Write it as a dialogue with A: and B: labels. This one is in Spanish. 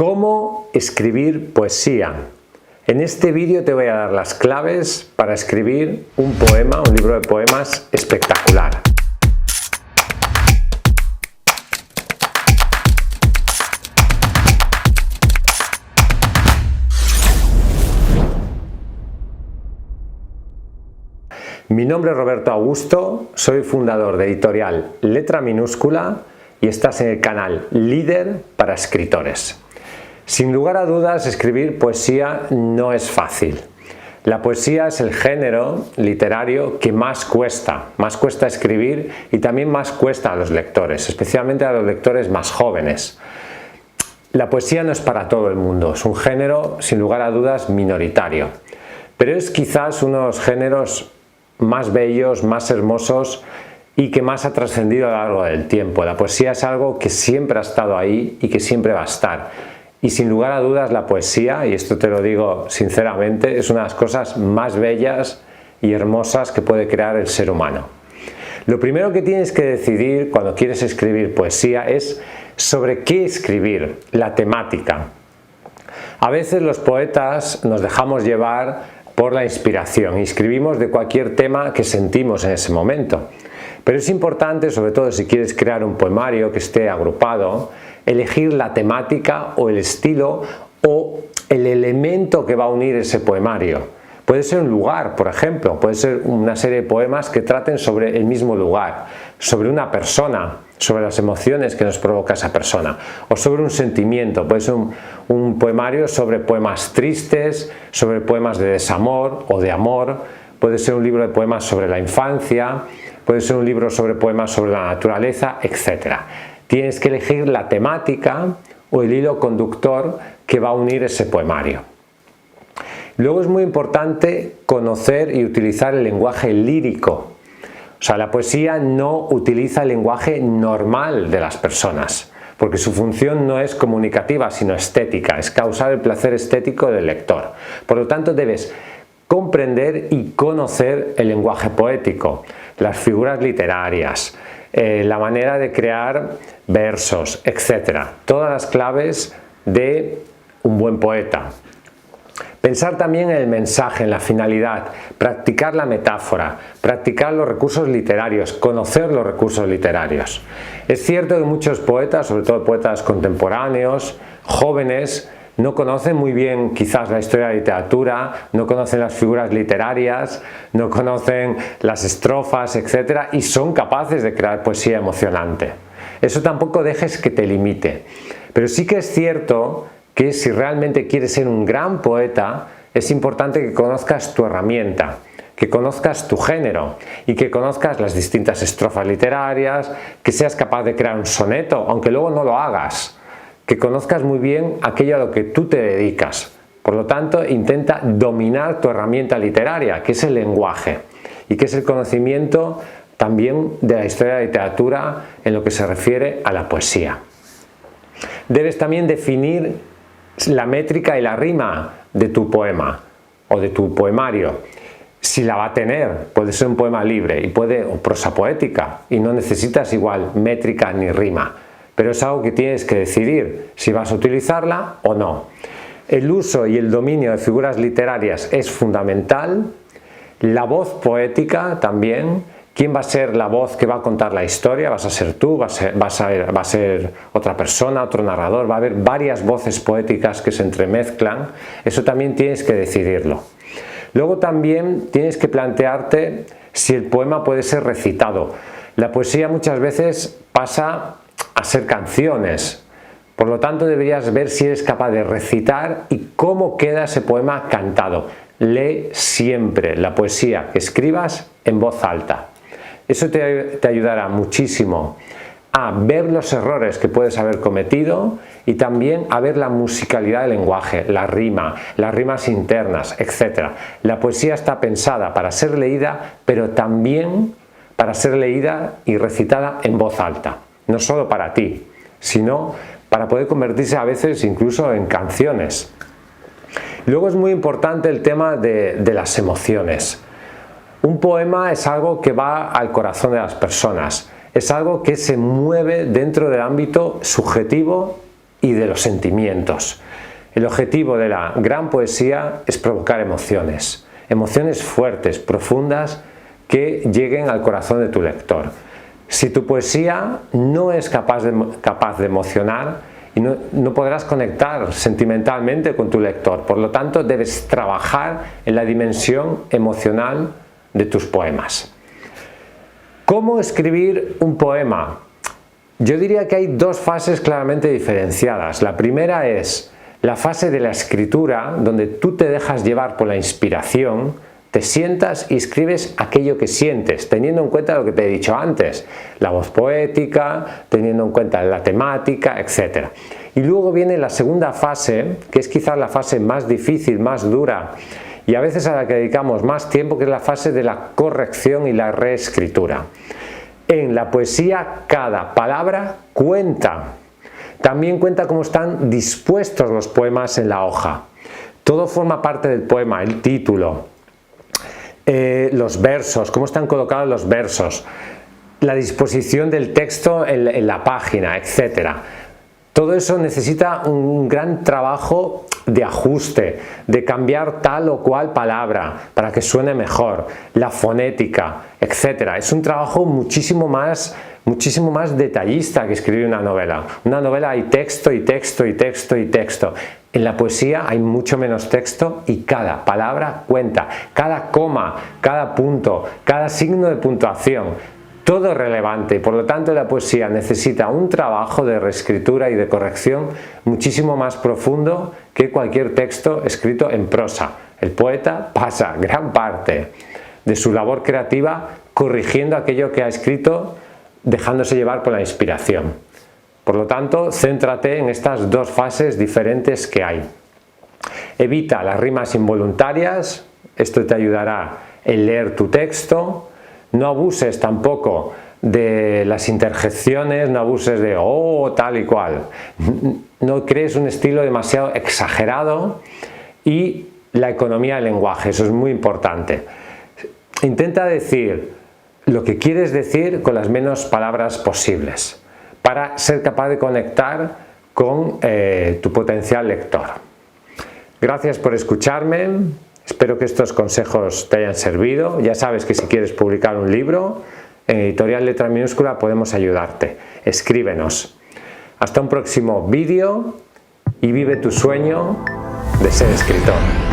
A: ¿Cómo escribir poesía? En este vídeo te voy a dar las claves para escribir un poema, un libro de poemas espectacular. Mi nombre es Roberto Augusto, soy fundador de Editorial Letra Minúscula y estás en el canal Líder para Escritores. Sin lugar a dudas, escribir poesía no es fácil. La poesía es el género literario que más cuesta escribir y también más cuesta a los lectores, especialmente a los lectores más jóvenes. La poesía no es para todo el mundo, es un género sin lugar a dudas minoritario, pero es quizás uno de los géneros más bellos, más hermosos y que más ha trascendido a lo largo del tiempo. La poesía es algo que siempre ha estado ahí y que siempre va a estar. Y sin lugar a dudas la poesía, y esto te lo digo sinceramente, es una de las cosas más bellas y hermosas que puede crear el ser humano. Lo primero que tienes que decidir cuando quieres escribir poesía es sobre qué escribir, la temática. A veces los poetas nos dejamos llevar por la inspiración y escribimos de cualquier tema que sentimos en ese momento. Pero es importante, sobre todo si quieres crear un poemario que esté agrupado, elegir la temática o el estilo o el elemento que va a unir ese poemario. Puede ser un lugar, por ejemplo, puede ser una serie de poemas que traten sobre el mismo lugar, sobre una persona, sobre las emociones que nos provoca esa persona, o sobre un sentimiento. Puede ser un poemario sobre poemas tristes, sobre poemas de desamor o de amor, puede ser un libro de poemas sobre la infancia, puede ser un libro sobre poemas sobre la naturaleza, etc. Tienes que elegir la temática o el hilo conductor que va a unir ese poemario. Luego es muy importante conocer y utilizar el lenguaje lírico. O sea, la poesía no utiliza el lenguaje normal de las personas, porque su función no es comunicativa, sino estética, es causar el placer estético del lector. Por lo tanto, debes comprender y conocer el lenguaje poético, las figuras literarias, la manera de crear versos, etc. Todas las claves de un buen poeta. Pensar también en el mensaje, en la finalidad, practicar la metáfora, practicar los recursos literarios, conocer los recursos literarios. Es cierto que muchos poetas, sobre todo poetas contemporáneos, jóvenes, no conocen muy bien quizás la historia de la literatura, no conocen las figuras literarias, no conocen las estrofas, etc. y son capaces de crear poesía emocionante. Eso tampoco dejes que te limite. Pero sí que es cierto que si realmente quieres ser un gran poeta, es importante que conozcas tu herramienta, que conozcas tu género y que conozcas las distintas estrofas literarias, que seas capaz de crear un soneto, aunque luego no lo hagas, que conozcas muy bien aquello a lo que tú te dedicas. Por lo tanto, intenta dominar tu herramienta literaria, que es el lenguaje y que es el conocimiento también de la historia de la literatura en lo que se refiere a la poesía. Debes también definir la métrica y la rima de tu poema o de tu poemario. Si la va a tener, puede ser un poema libre o prosa poética y no necesitas igual métrica ni rima. Pero es algo que tienes que decidir si vas a utilizarla o no. El uso y el dominio de figuras literarias es fundamental. La voz poética también. ¿Quién va a ser la voz que va a contar la historia? ¿Vas a ser tú? ¿Va a ser otra persona, otro narrador? Va a haber varias voces poéticas que se entremezclan. Eso también tienes que decidirlo. Luego también tienes que plantearte si el poema puede ser recitado. La poesía muchas veces pasa a ser canciones. Por lo tanto, deberías ver si eres capaz de recitar y cómo queda ese poema cantado. Lee siempre la poesía que escribas en voz alta. Eso te ayudará muchísimo a ver los errores que puedes haber cometido y también a ver la musicalidad del lenguaje, la rima, las rimas internas, etc. La poesía está pensada para ser leída, pero también para ser leída y recitada en voz alta. No solo para ti, sino para poder convertirse a veces incluso en canciones. Luego es muy importante el tema de las emociones. Un poema es algo que va al corazón de las personas, es algo que se mueve dentro del ámbito subjetivo y de los sentimientos. El objetivo de la gran poesía es provocar emociones, emociones fuertes, profundas, que lleguen al corazón de tu lector. Si tu poesía no es capaz de emocionar, y no podrás conectar sentimentalmente con tu lector. Por lo tanto, debes trabajar en la dimensión emocional de tus poemas. ¿Cómo escribir un poema? Yo diría que hay dos fases claramente diferenciadas. La primera es la fase de la escritura, donde tú te dejas llevar por la inspiración, te sientas y escribes aquello que sientes, teniendo en cuenta lo que te he dicho antes, la voz poética, teniendo en cuenta la temática, etc. Y luego viene la segunda fase, que es quizás la fase más difícil, más dura, y a veces a la que dedicamos más tiempo, que es la fase de la corrección y la reescritura. En la poesía cada palabra cuenta. También cuenta cómo están dispuestos los poemas en la hoja. Todo forma parte del poema, el título, los versos, cómo están colocados los versos, la disposición del texto en la página, etc. Todo eso necesita un gran trabajo de ajuste, de cambiar tal o cual palabra para que suene mejor, la fonética, etc. Es un trabajo muchísimo más detallista que escribir una novela. Una novela hay texto y texto y texto y texto. En la poesía hay mucho menos texto y cada palabra cuenta, cada coma, cada punto, cada signo de puntuación, todo es relevante y por lo tanto la poesía necesita un trabajo de reescritura y de corrección muchísimo más profundo que cualquier texto escrito en prosa. El poeta pasa gran parte de su labor creativa corrigiendo aquello que ha escrito, dejándose llevar por la inspiración. Por lo tanto, céntrate en estas dos fases diferentes que hay. Evita las rimas involuntarias, esto te ayudará en leer tu texto. No abuses tampoco de las interjecciones, no abuses de "oh" tal y cual. No crees un estilo demasiado exagerado y la economía del lenguaje, eso es muy importante. Intenta decir lo que quieres decir con las menos palabras posibles, para ser capaz de conectar con tu potencial lector. Gracias por escucharme, espero que estos consejos te hayan servido. Ya sabes que si quieres publicar un libro, en Editorial Letra Minúscula podemos ayudarte. Escríbenos. Hasta un próximo vídeo y vive tu sueño de ser escritor.